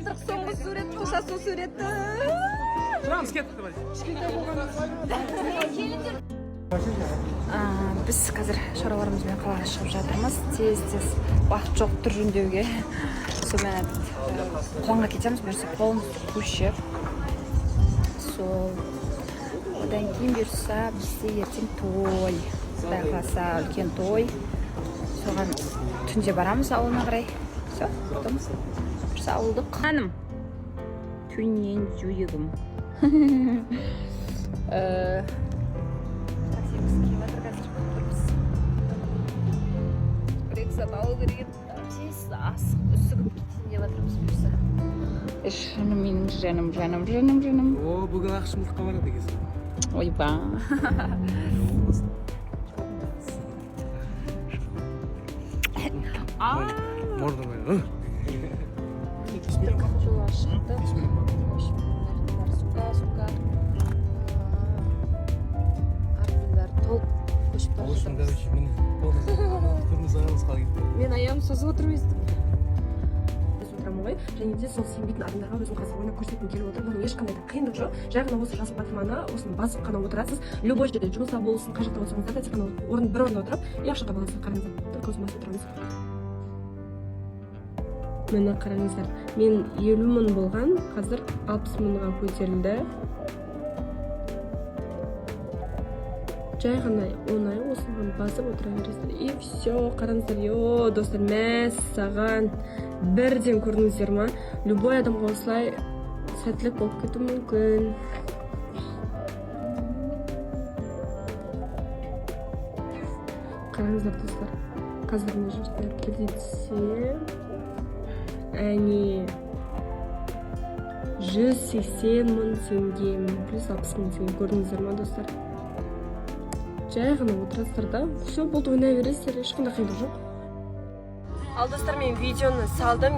былтырғы соңғы сурет қоса сол суретті Тұрамыз кеттік біз қазір шаруаларымызбен қалаға шығып жатырмыз. Тез уақыт жоқ тұр жөндеуге. Сонымен қуанға кетеміз, бұйырса қолымызды көшіп. Сол одан кейін бұйырса бізде ертең той. Құдай қаласа үлкен той. Соған түнде барамыз ауылына қарай. Все, потом бұйырса ауылдық. Ханым, түннен жүйегім. Сатауы керек тез асық үсігіп кетейін деп жатырмыз бұйырса. Жаным. О, бүгін ақшымызға барады екенсің. Ойба. Мордың ой. Жол ашылды. Сука. Артының бәрі толып көшіп бара жатырмыз. Мен аяғым созып отырып естіп. Отырамын ғой, және де сол сенбейтін адамдарға өзім қазір ойнап көрсеткім келіп отыр. Бұның ешқандай да қиындық жоқ. Жай ғана осы жазып батырманы осыны басып қана отырасыз. Любой жерде жұмыста болсын, қай жақта болсаңыз да тек қана бір орында отырып, и ақша таба аласыз. Қараңыздар, только өзім басып отырамыз. Міне қараңыздар, мен 50 мың болған, қазір 60 мыңға көтерілді. Жай ғана оңай осыған басып отыра бересіздер. И все, қараңыздар, достар, мәссаған бірден көрдіңіздер ма? Любой адамға осылай сәттілік болып кетуі мүмкін. Қараңыздар, достар, қазір не жұмыстар кредитсе, әне 180 мың теңге, плюс 60 мың теңге көрдіңіздер ма, достар? Жай ғана отырасыздар да, все, болды, ойнай бересіздер, ешқандай қиындық жоқ. Ал достар, мен видеоны салдым.